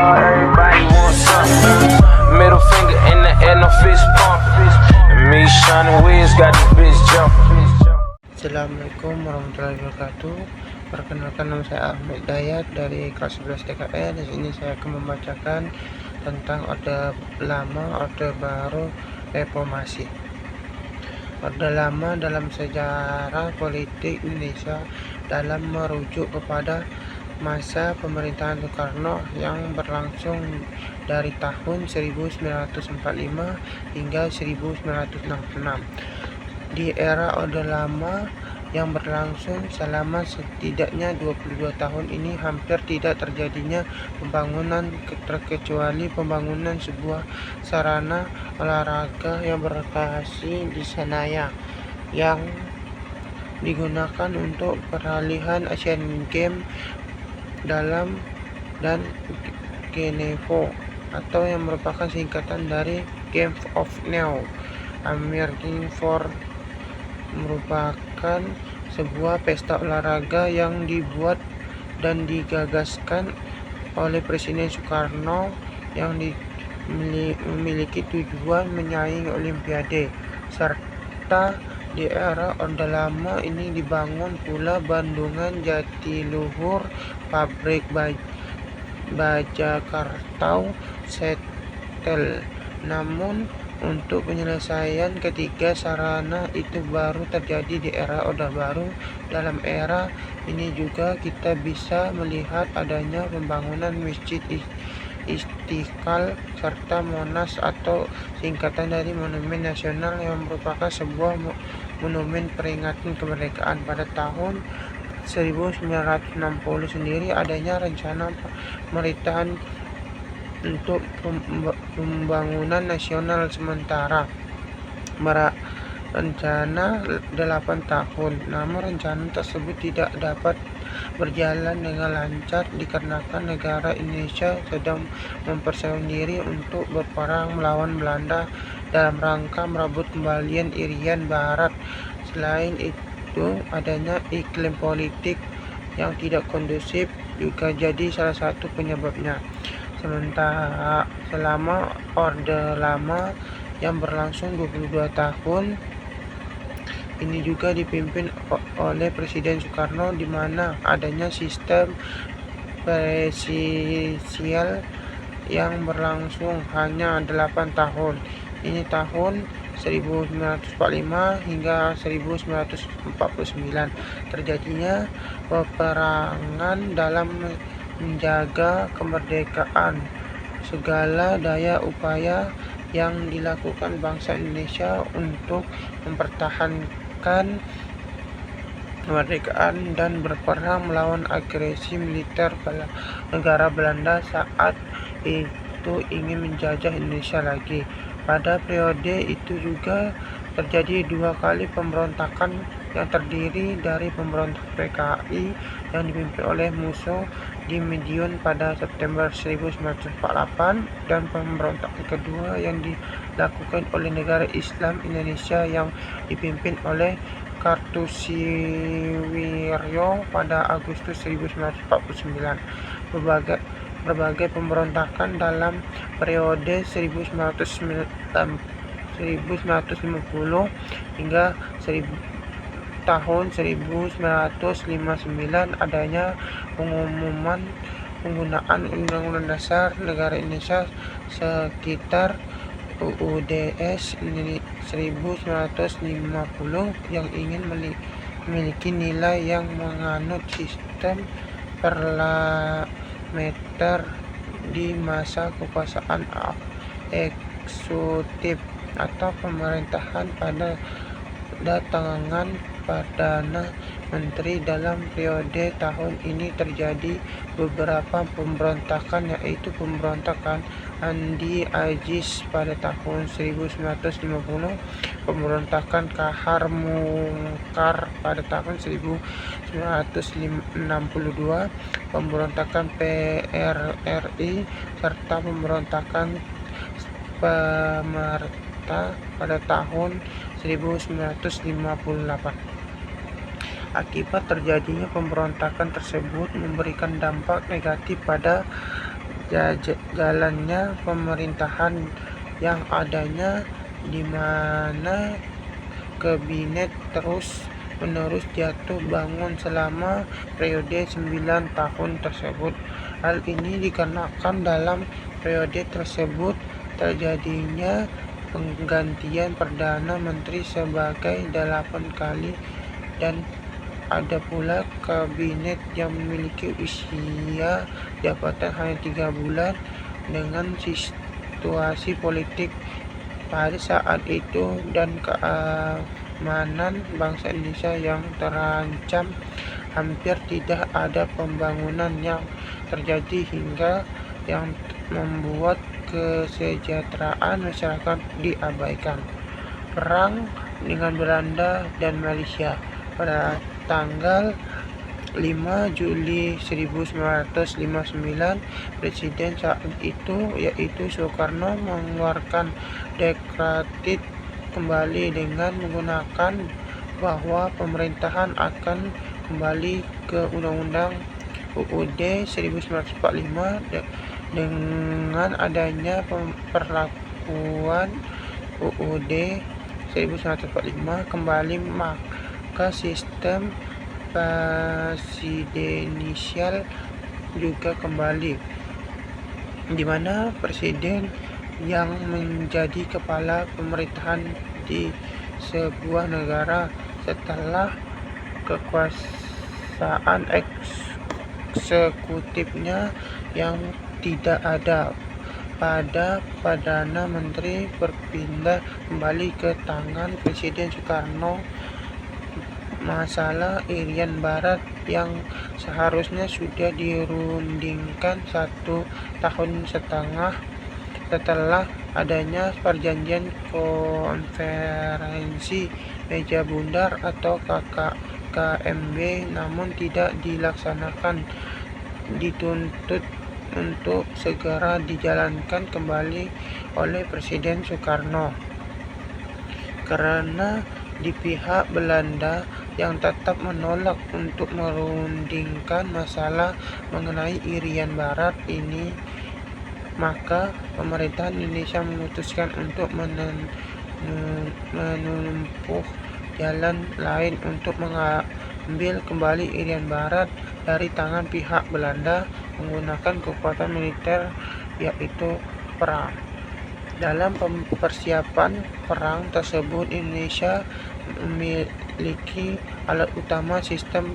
Everybody wants something. Middle finger in the air, no fist pump. And me, Sean Wiz, got this bitch jumping. Assalamualaikum warahmatullahi wabarakatuh. Perkenalkan, nama saya Ahmed Dayat dari kelas 11 TKR. Di sini saya akan membacakan tentang Orde Lama, Orde Baru, Reformasi. Orde Lama dalam sejarah politik Indonesia dalam merujuk kepada masa pemerintahan Soekarno yang berlangsung dari tahun 1945 hingga 1966. Di era Orde Lama yang berlangsung selama setidaknya 22 tahun ini hampir tidak terjadinya pembangunan terkecuali pembangunan sebuah sarana olahraga yang berlokasi di Senayan yang digunakan untuk peralihan Asian Games dalam dan Genevo atau yang merupakan singkatan dari Games of Now. American for merupakan sebuah pesta olahraga yang dibuat dan digagaskan oleh Presiden Soekarno yang memiliki tujuan menyaingi Olimpiade, serta di era Orde Lama ini dibangun pula Bendungan Jatiluhur, pabrik baja Kartau, setel. Namun untuk penyelesaian ketiga sarana itu baru terjadi di era Orde Baru. Dalam era ini juga kita bisa melihat adanya pembangunan Masjid Istiqlal serta Monas atau singkatan dari Monumen Nasional yang merupakan sebuah monumen peringatan kemerdekaan. Pada tahun 1960 sendiri adanya rencana pemerintahan untuk pembangunan nasional sementara rencana 8 tahun. Namun rencana tersebut tidak dapat berjalan dengan lancar dikarenakan negara Indonesia sedang mempersiapkan diri untuk berperang melawan Belanda dalam rangka merebut kembalian Irian Barat. Selain itu, adanya iklim politik yang tidak kondusif juga jadi salah satu penyebabnya. Sementara selama Orde Lama yang berlangsung 22 tahun ini juga dipimpin oleh Presiden Soekarno, di mana adanya sistem presidensial yang berlangsung hanya 8 tahun. Ini tahun 1945 hingga 1949 terjadinya peperangan dalam menjaga kemerdekaan. Segala daya upaya yang dilakukan bangsa Indonesia untuk mempertahankan kemerdekaan dan berperang melawan agresi militer negara Belanda saat itu ingin menjajah Indonesia lagi. Pada periode itu juga terjadi 2 kali pemberontakan yang terdiri dari pemberontak PKI yang dipimpin oleh Musso di Madiun pada September 1948 dan pemberontak kedua yang dilakukan oleh negara Islam Indonesia yang dipimpin oleh Kartosuwiryo pada Agustus 1949. Berbagai pemberontakan dalam periode 1950 hingga tahun 1959 adanya pengumuman penggunaan Undang-Undang Dasar Negara Indonesia sekitar UUDS 1950 yang ingin memiliki nilai yang menganut sistem parlementer di masa kekuasaan eksekutif atau pemerintahan pada tangan Perdana Menteri. Dalam periode tahun ini terjadi beberapa pemberontakan, yaitu pemberontakan Andi Aziz pada tahun 1950, pemberontakan Kahar Mungkar pada tahun 1962, pemberontakan PRRI, serta pemberontakan pemerintah pada tahun 1958. Akibat terjadinya pemberontakan tersebut memberikan dampak negatif pada jalannya pemerintahan yang adanya, di mana kabinet terus-menerus jatuh bangun selama periode 9 tahun tersebut. Hal ini dikarenakan dalam periode tersebut terjadinya penggantian Perdana Menteri sebagai 8 kali, dan ada pula kabinet yang memiliki usia jabatan hanya 3 bulan. Dengan situasi politik pada saat itu dan keamanan bangsa Indonesia yang terancam, hampir tidak ada pembangunan yang terjadi hingga yang membuat kesejahteraan masyarakat diabaikan. Perang dengan Belanda dan Malaysia pada tanggal 5 Juli 1959, Presiden saat itu yaitu Soekarno mengeluarkan dekretit kembali dengan menggunakan bahwa pemerintahan akan kembali ke Undang-Undang UUD 1945. Dengan adanya perlakuan UUD 1945 kembali, maka sistem presidensial juga kembali, di mana presiden yang menjadi kepala pemerintahan di sebuah negara setelah kekuasaan eksekutifnya yang tidak ada pada Perdana Menteri berpindah kembali ke tangan Presiden Soekarno. Masalah Irian Barat yang seharusnya sudah dirundingkan 1,5 tahun setelah adanya perjanjian konferensi meja bundar atau KKMB, namun tidak dilaksanakan, dituntut untuk segera dijalankan kembali oleh Presiden Soekarno. Karena di pihak Belanda yang tetap menolak untuk merundingkan masalah mengenai Irian Barat ini, maka pemerintah Indonesia memutuskan untuk menempuh jalan lain untuk mengambil kembali Irian Barat dari tangan pihak Belanda menggunakan kekuatan militer, yaitu perang. Dalam persiapan perang tersebut, Indonesia memiliki alat utama sistem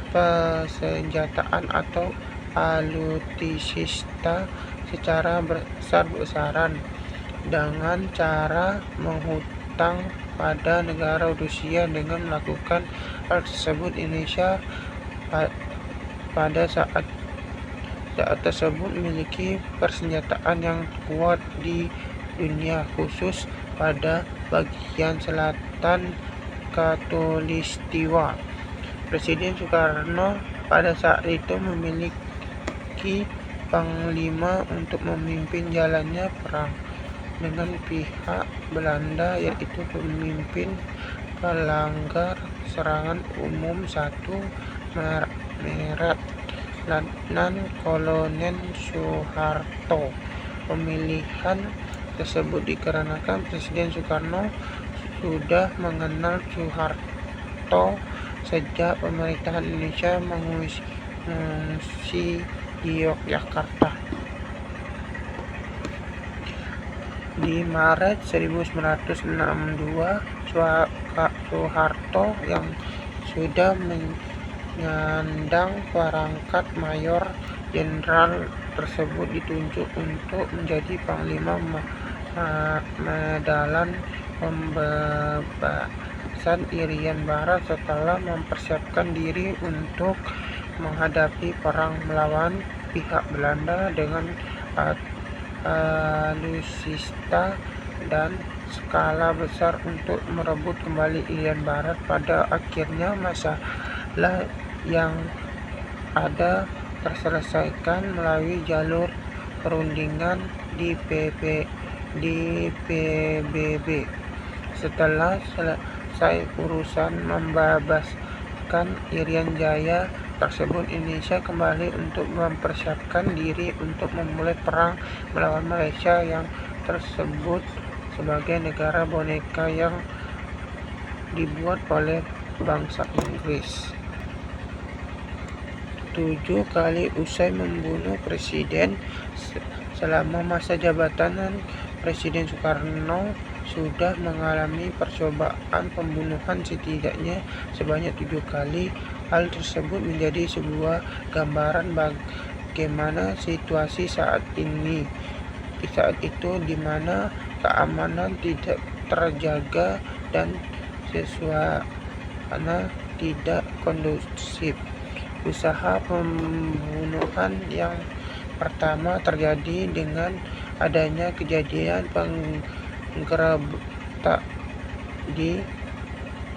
persenjataan atau alutsista secara besar-besaran dengan cara menghutang pada negara Rusia. Dengan melakukan hal tersebut, Indonesia pada saat tersebut memiliki persenjataan yang kuat di dunia, khusus pada bagian selatan Khatulistiwa. Presiden Soekarno pada saat itu memiliki panglima untuk memimpin jalannya perang dengan pihak Belanda, yaitu pemimpin pelanggar serangan umum 1 Maret, Letnan Kolonel Soeharto. Pemilihan tersebut dikarenakan Presiden Soekarno sudah mengenal Soeharto sejak pemerintahan Indonesia mengungsi di Yogyakarta. Di Maret 1962, Soeharto yang sudah menyandang perangkat mayor jenderal tersebut ditunjuk untuk menjadi panglima medalan pembebasan Irian Barat setelah mempersiapkan diri untuk menghadapi perang melawan pihak Belanda dengan alutsista dan skala besar untuk merebut kembali Irian Barat. Pada akhirnya masalah yang ada terselesaikan melalui jalur perundingan di PBB. Setelah selesai urusan membebaskan Irian Jaya, tersebut, Indonesia kembali untuk mempersiapkan diri untuk memulai perang melawan Malaysia yang tersebut sebagai negara boneka yang dibuat oleh bangsa Inggris. 7 kali usai membunuh presiden selama masa jabatan Presiden Soekarno sudah mengalami percobaan pembunuhan setidaknya sebanyak 7 kali. Hal tersebut menjadi sebuah gambaran bagaimana situasi saat itu di mana keamanan tidak terjaga dan suasana tidak kondusif. Usaha pembunuhan yang pertama terjadi dengan adanya kejadian penggerebekan di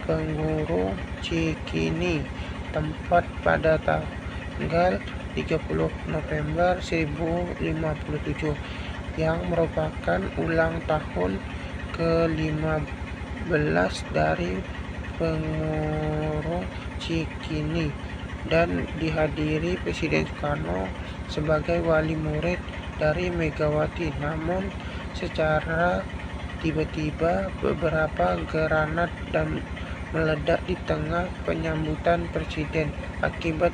Penjuru Cikini, tempat pada tanggal 30 November 1057 yang merupakan ulang tahun ke-15 dari Penjuru Cikini dan dihadiri Presiden Soekarno sebagai wali murid dari Megawati. Namun secara tiba-tiba beberapa granat dan meledak di tengah penyambutan presiden. Akibat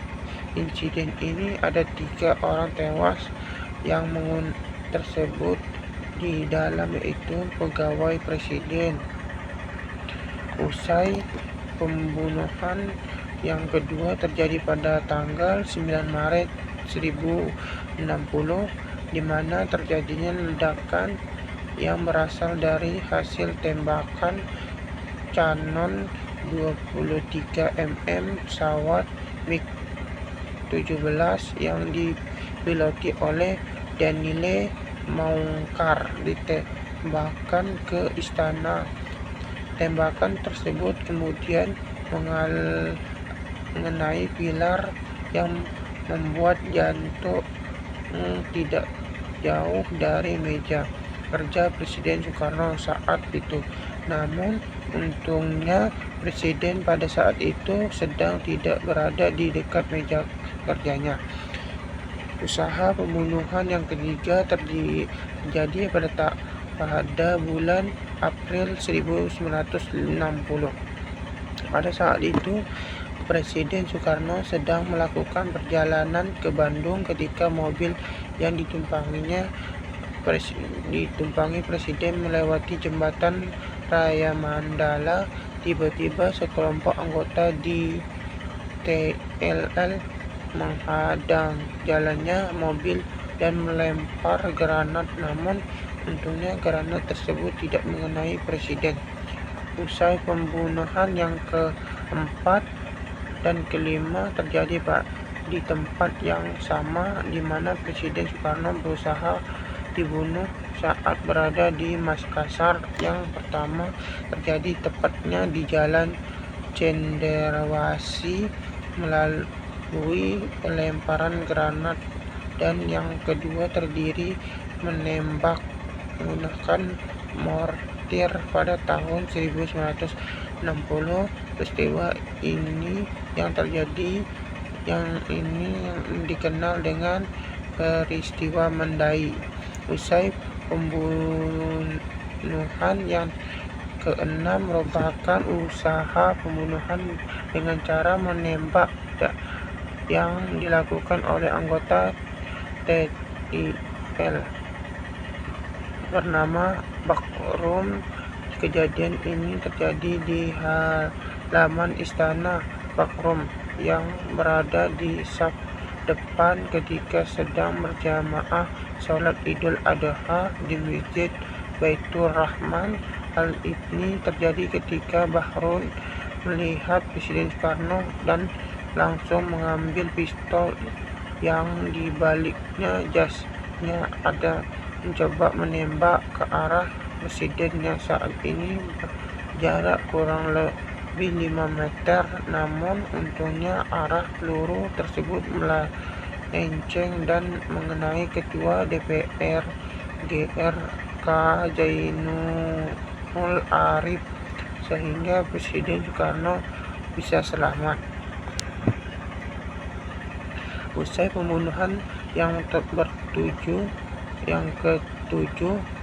insiden ini ada 3 orang tewas yang tersebut di dalam yaitu pegawai presiden. Usai pembunuhan yang kedua terjadi pada tanggal 9 Maret 1060 di mana terjadinya ledakan yang berasal dari hasil tembakan canon 23 mm pesawat MiG-17 yang dipiloti oleh Daniele Maunkar ditembakkan ke istana. Tembakan tersebut kemudian mengenai pilar yang membuat jatuh tidak jauh dari meja kerja Presiden Soekarno saat itu. Namun untungnya Presiden pada saat itu sedang tidak berada di dekat meja kerjanya. Usaha pembunuhan yang ketiga terjadi pada bulan April 1960. Pada saat itu Presiden Soekarno sedang melakukan perjalanan ke Bandung ketika mobil yang ditumpangi Presiden melewati jembatan Raya Mandala. Tiba-tiba sekelompok anggota di TLL menghadang jalannya mobil dan melempar granat, namun untungnya granat tersebut tidak mengenai Presiden. Usai pembunuhan yang keempat dan kelima terjadi di tempat yang sama di mana Presiden Soekarno berusaha dibunuh saat berada di Makassar. Yang pertama terjadi tepatnya di Jalan Cendrawasih melalui pelemparan granat, dan yang kedua terdiri menembak menggunakan mortir pada tahun 1960. Peristiwa ini yang dikenal dengan peristiwa Mandai. Usai pembunuhan yang keenam merupakan usaha pembunuhan dengan cara menembak yang dilakukan oleh anggota TIL bernama Bakrum. Kejadian ini terjadi di halaman Istana Bakrum yang berada di saf depan ketika sedang berjamaah sholat Idul Adha di Masjid Baitur Rahman. Hal ini terjadi ketika Bahrun melihat Presiden Soekarno dan langsung mengambil pistol yang di baliknya jasnya ada mencoba menembak ke arah Presiden yang saat ini jarak kurang lebih 5 meter. Namun untungnya arah peluru tersebut melenceng dan mengenai Ketua DPR GRK Zainul Arif sehingga Presiden Soekarno bisa selamat. Usai pembunuhan yang ketujuh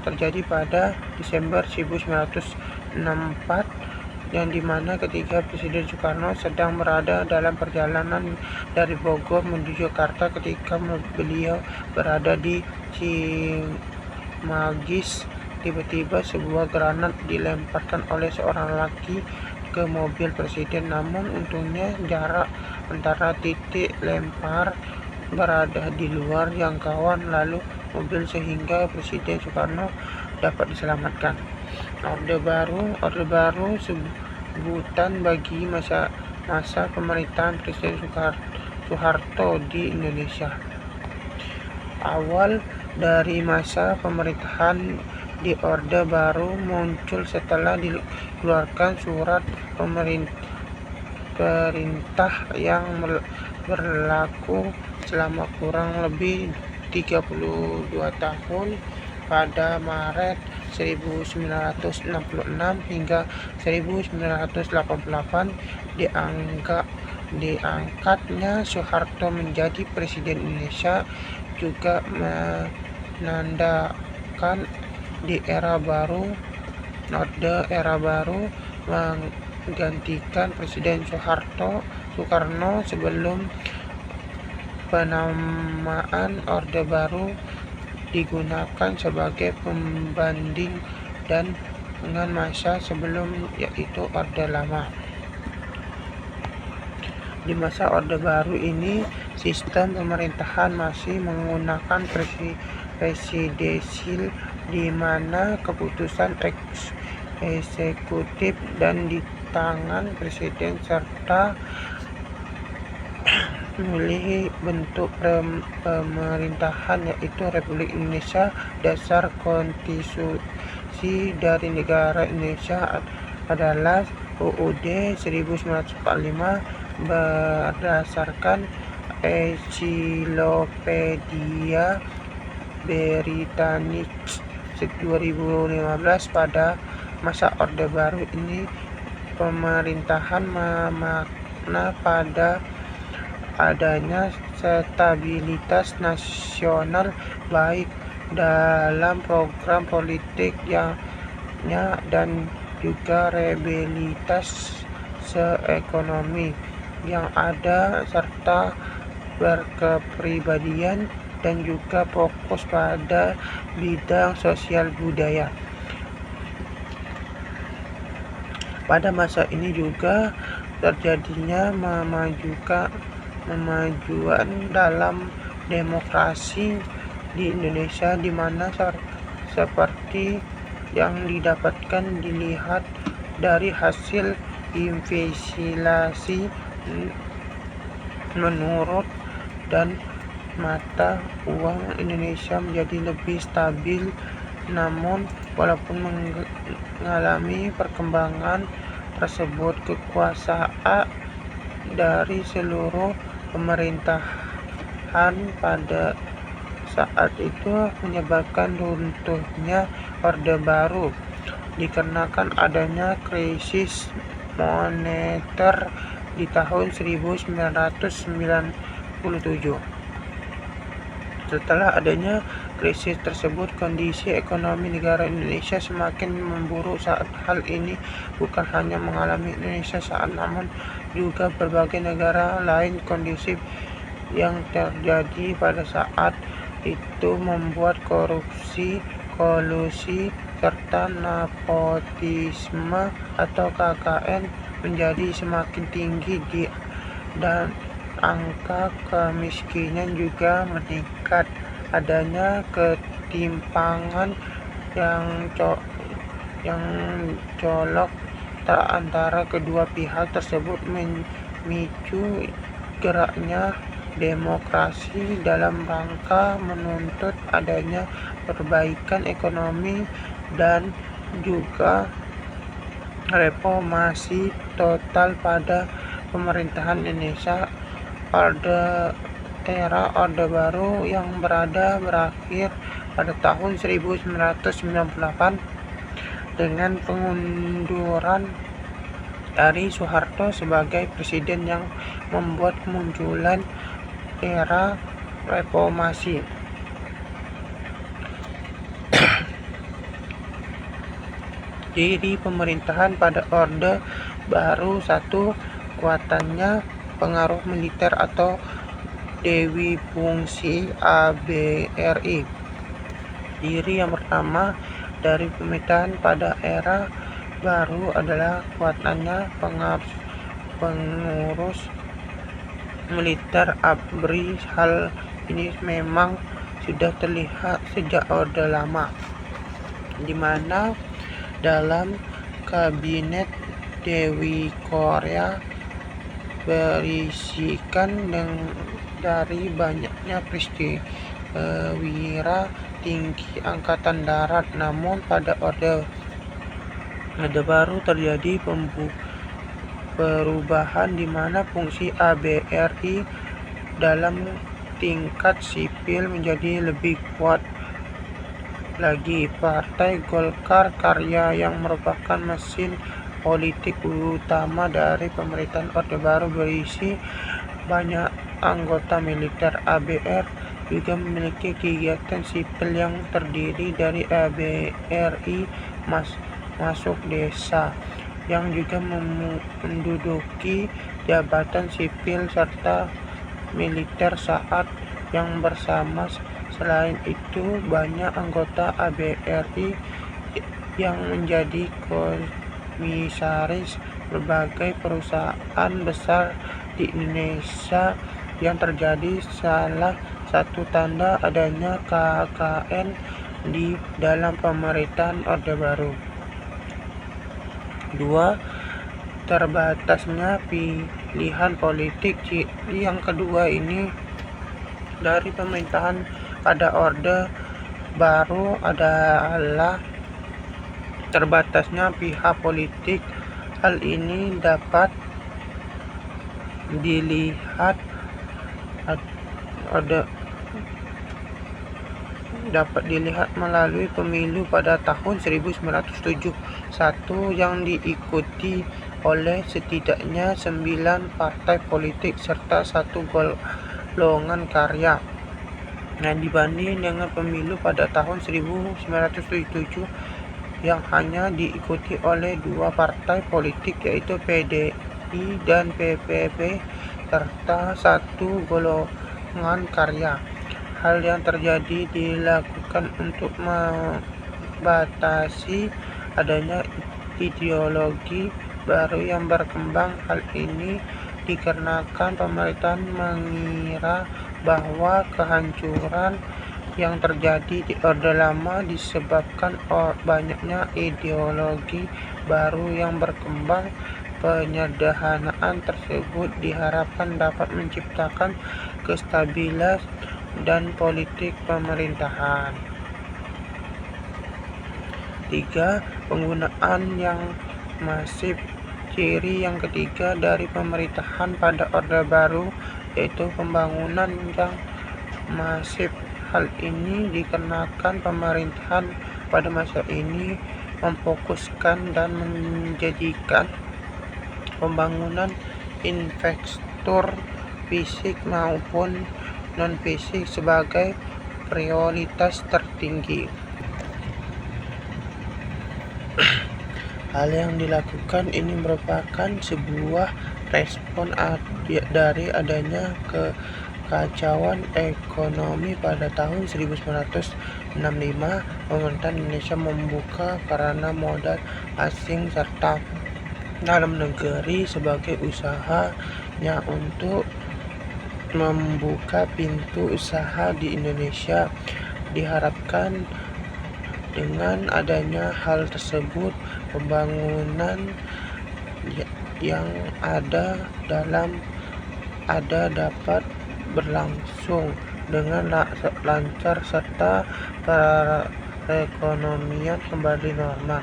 terjadi pada Desember 1964, yang dimana ketika Presiden Soekarno sedang berada dalam perjalanan dari Bogor menuju Jakarta. Ketika beliau berada di Cimanggis, tiba-tiba sebuah granat dilemparkan oleh seorang laki ke mobil Presiden, namun untungnya jarak antara titik lempar berada di luar jangkauan lalu mobil sehingga Presiden Soekarno dapat diselamatkan. Orde Baru sebutan bagi masa pemerintahan Presiden Soeharto di Indonesia. Awal dari masa pemerintahan di Orde Baru muncul setelah dikeluarkan surat perintah yang berlaku selama kurang lebih 32 tahun pada Maret 1966 hingga 1988. Diangkatnya Soeharto menjadi Presiden Indonesia juga menandakan di Orde Era Baru menggantikan Presiden Soekarno. Sebelum penamaan Orde Baru digunakan sebagai pembanding dengan masa sebelum, yaitu Orde Lama. Di masa Orde Baru ini, sistem pemerintahan masih menggunakan presidensil, di mana keputusan eksekutif dan di tangan Presiden serta memilih bentuk pemerintahan, yaitu Republik Indonesia. Dasar konstitusi dari negara Indonesia adalah UUD 1945 berdasarkan Encyclopedia Britannica 2015. Pada masa Orde Baru ini, pemerintahan memakna pada adanya stabilitas nasional baik dalam program politiknya dan juga stabilitas ekonomi yang ada serta berkepribadian dan juga fokus pada bidang sosial budaya. Pada masa ini juga terjadinya kemajuan dalam demokrasi di Indonesia, di mana seperti yang dilihat dari hasil investigasi menurut dan mata uang Indonesia menjadi lebih stabil. Namun walaupun mengalami perkembangan tersebut, kekuasaan dari seluruh pemerintahan pada saat itu menyebabkan runtuhnya Orde Baru dikarenakan adanya krisis moneter di tahun 1997. Setelah adanya krisis tersebut, kondisi ekonomi negara Indonesia semakin memburuk. Saat hal ini bukan hanya mengalami Indonesia namun juga berbagai negara lain. Kondisi yang terjadi pada saat itu membuat korupsi, kolusi, serta nepotisme atau KKN menjadi semakin tinggi dan angka kemiskinan juga meningkat. Adanya ketimpangan yang colok antara kedua pihak tersebut memicu geraknya demokrasi dalam rangka menuntut adanya perbaikan ekonomi dan juga reformasi total pada pemerintahan Indonesia. Era Orde Baru yang berakhir pada tahun 1998 dengan pengunduran dari Soeharto sebagai presiden, yang membuat kemunculan era reformasi. Ciri pemerintahan pada Orde Baru: 1. Kuatannya pengaruh militer atau dewi fungsi ABRI. Ciri yang pertama dari pemerintahan pada era baru adalah kuatannya pengurus militer ABRI. Hal ini memang sudah terlihat sejak Orde Lama, di mana dalam kabinet Dewi Korea berisikan dari banyaknya perwira tinggi angkatan darat. Namun pada Orde Baru terjadi perubahan di mana fungsi ABRI dalam tingkat sipil menjadi lebih kuat lagi. Partai Golkar Karya yang merupakan mesin politik utama dari pemerintahan Orde Baru berisi banyak anggota militer. ABR juga memiliki kegiatan sipil yang terdiri dari ABRI masuk desa yang juga menduduki jabatan sipil serta militer saat yang bersama. Selain itu, banyak anggota ABRI yang menjadi komisaris berbagai perusahaan besar di Indonesia yang terjadi salah satu tanda adanya KKN di dalam pemerintahan Orde Baru. 2. Terbatasnya pilihan politik. Ciri yang kedua ini dari pemerintahan pada Orde Baru adalah terbatasnya pihak politik. Hal ini dapat dilihat melalui pemilu pada tahun 1971 yang diikuti oleh setidaknya 9 partai politik serta 1 golongan karya. Dibanding dengan pemilu pada tahun 1977 yang hanya diikuti oleh 2 partai politik, yaitu PDI dan PBB serta 1 golongan karya. Hal yang terjadi dilakukan untuk membatasi adanya ideologi baru yang berkembang. Hal ini dikarenakan pemerintahan mengira bahwa kehancuran yang terjadi di Orde Lama disebabkan banyaknya ideologi baru yang berkembang. Penyederhanaan tersebut diharapkan dapat menciptakan kestabilan dan politik pemerintahan. 3. Penggunaan yang masif. Ciri yang ketiga dari pemerintahan pada Orde Baru yaitu pembangunan yang masif. Hal ini dikarenakan pemerintahan pada masa ini memfokuskan dan menjadikan pembangunan infrastruktur fisik maupun non-fisik sebagai prioritas tertinggi. Hal yang dilakukan ini merupakan sebuah respon dari adanya kekacauan ekonomi pada tahun 1965. Pemerintahan Indonesia membuka karena modal asing serta dalam negeri sebagai usahanya untuk membuka pintu usaha di Indonesia. Diharapkan dengan adanya hal tersebut, pembangunan yang ada dapat berlangsung dengan lancar serta perekonomian kembali normal.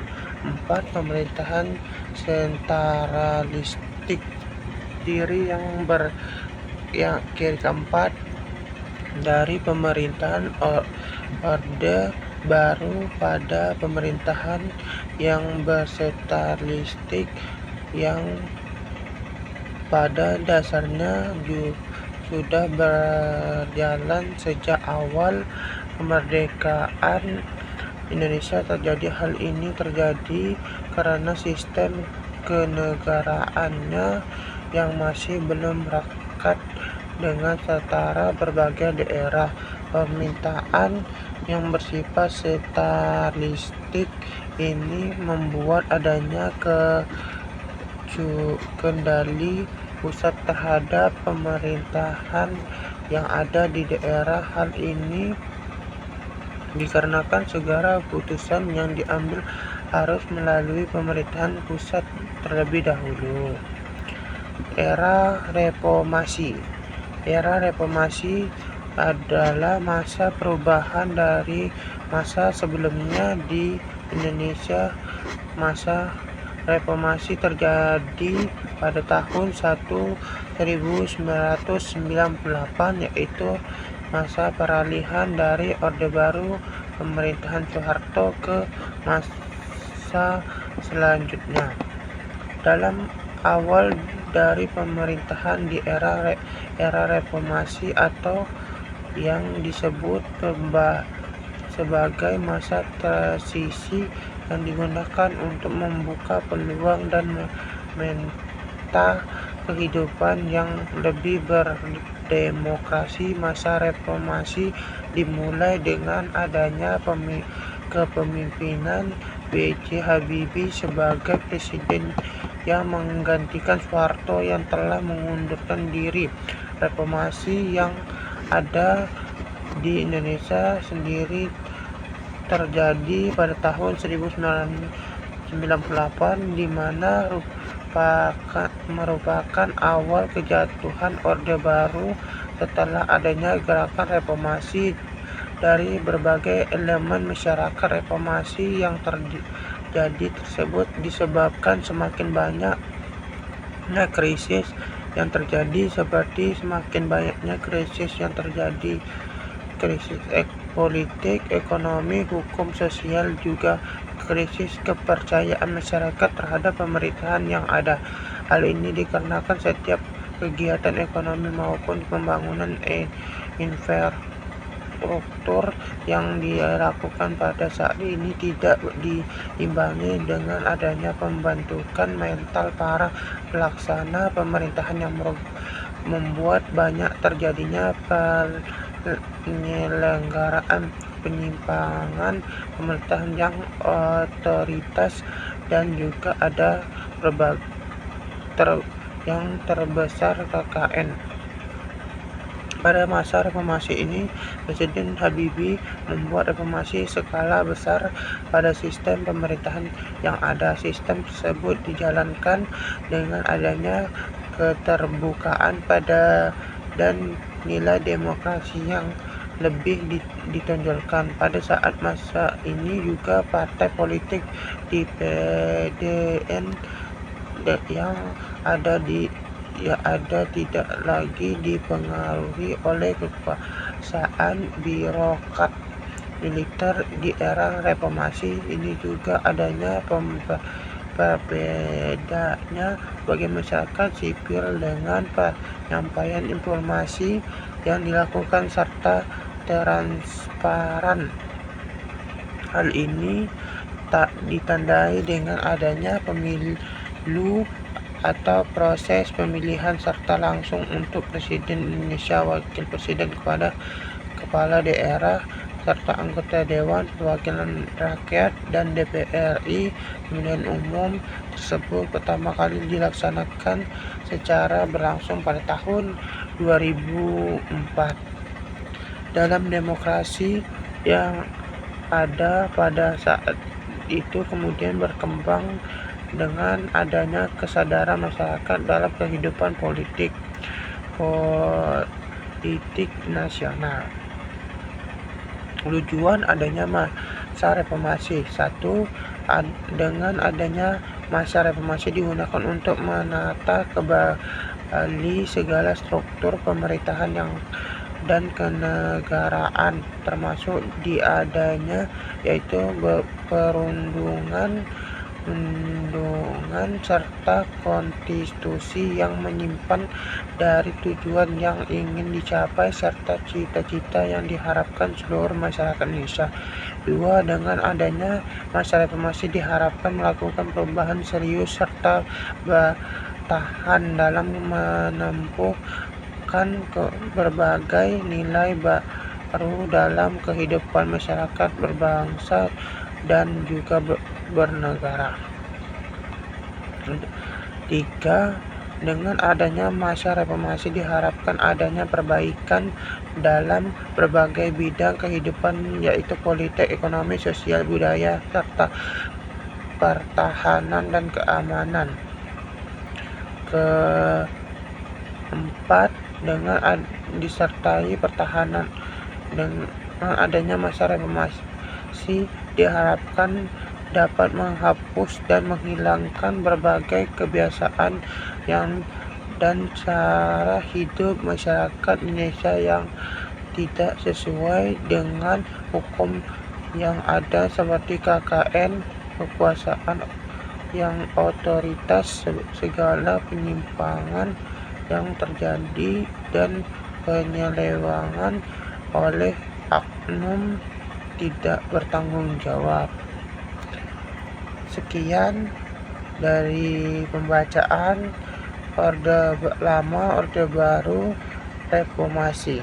4. Pemerintahan sentralistik. Ciri yang keempat dari pemerintahan Orde Baru pada pemerintahan yang bersentralistik yang pada dasarnya sudah berjalan sejak awal kemerdekaan Indonesia terjadi. Hal ini terjadi karena sistem kenegaraannya yang masih belum melekat dengan setara berbagai daerah. Permintaan yang bersifat sentralistik ini membuat adanya kendali pusat terhadap pemerintahan yang ada di daerah. Hal ini dikarenakan segala keputusan yang diambil harus melalui pemerintahan pusat terlebih dahulu. Era Reformasi. Era Reformasi adalah masa perubahan dari masa sebelumnya di Indonesia. Masa reformasi terjadi pada tahun 1998, yaitu masa peralihan dari Orde Baru pemerintahan Soeharto ke masa selanjutnya. Dalam awal dari pemerintahan di era reformasi atau yang disebut sebagai masa transisi, yang digunakan untuk membuka peluang dan kehidupan yang lebih berdemokrasi. Masa reformasi dimulai dengan adanya kepemimpinan B.J. Habibie sebagai presiden yang menggantikan Soeharto yang telah mengundurkan diri. Reformasi yang ada di Indonesia sendiri terjadi pada tahun 1998, di mana merupakan awal kejatuhan Orde Baru. Setelah adanya gerakan reformasi dari berbagai elemen masyarakat, reformasi yang terjadi tersebut disebabkan semakin banyaknya krisis yang terjadi, seperti semakin banyaknya krisis yang terjadi, krisis politik, ekonomi, hukum, sosial, juga krisis kepercayaan masyarakat terhadap pemerintahan yang ada. Hal ini dikarenakan setiap kegiatan ekonomi maupun pembangunan infrastruktur yang dilakukan pada saat ini tidak diimbangi dengan adanya pembentukan mental para pelaksana pemerintahan, yang membuat banyak terjadinya penyelenggaraan penyimpangan pemerintahan yang otoritas, dan juga ada yang terbesar KKN. Pada masa reformasi ini, Presiden Habibie membuat reformasi skala besar pada sistem pemerintahan yang ada. Sistem tersebut dijalankan dengan adanya keterbukaan dan nilai demokrasi yang lebih ditonjolkan. Pada saat masa ini juga partai politik di PDN yang ada tidak lagi dipengaruhi oleh kekuasaan birokrat militer. Di era reformasi ini juga adanya perbedaannya bagi masyarakat sipil dengan penyampaian informasi yang dilakukan serta transparan. Hal ini tak ditandai dengan adanya pemilu atau proses pemilihan serta langsung untuk Presiden Indonesia, Wakil Presiden, Kepala Daerah, serta anggota Dewan Perwakilan Rakyat dan DPR RI. Pemilihan umum tersebut pertama kali dilaksanakan secara berlangsung pada tahun 2004. Dalam demokrasi yang ada pada saat itu kemudian berkembang dengan adanya kesadaran masyarakat dalam kehidupan politik nasional. Tujuan adanya masa reformasi. 1. Dengan adanya masa reformasi digunakan untuk menata kembali segala struktur pemerintahan dan kenegaraan, termasuk diadanya yaitu perundungan perlindungan serta konstitusi yang menyimpan dari tujuan yang ingin dicapai serta cita-cita yang diharapkan seluruh masyarakat Indonesia. 2. Dengan adanya masa reformasi diharapkan melakukan perubahan serius serta bertahan dalam menempuhkan berbagai nilai baru dalam kehidupan masyarakat berbangsa dan juga bernegara. 3. Dengan adanya masa reformasi diharapkan adanya perbaikan dalam berbagai bidang kehidupan yaitu politik, ekonomi, sosial, budaya, serta pertahanan dan keamanan. Keempat, dengan disertai pertahanan dengan adanya masa reformasi diharapkan dapat menghapus dan menghilangkan berbagai kebiasaan dan cara hidup masyarakat Indonesia yang tidak sesuai dengan hukum yang ada seperti KKN, kekuasaan yang otoritas, segala penyimpangan yang terjadi dan penyelewengan oleh oknum tidak bertanggung jawab. Sekian dari pembacaan Orde Lama, Orde Baru, Reformasi.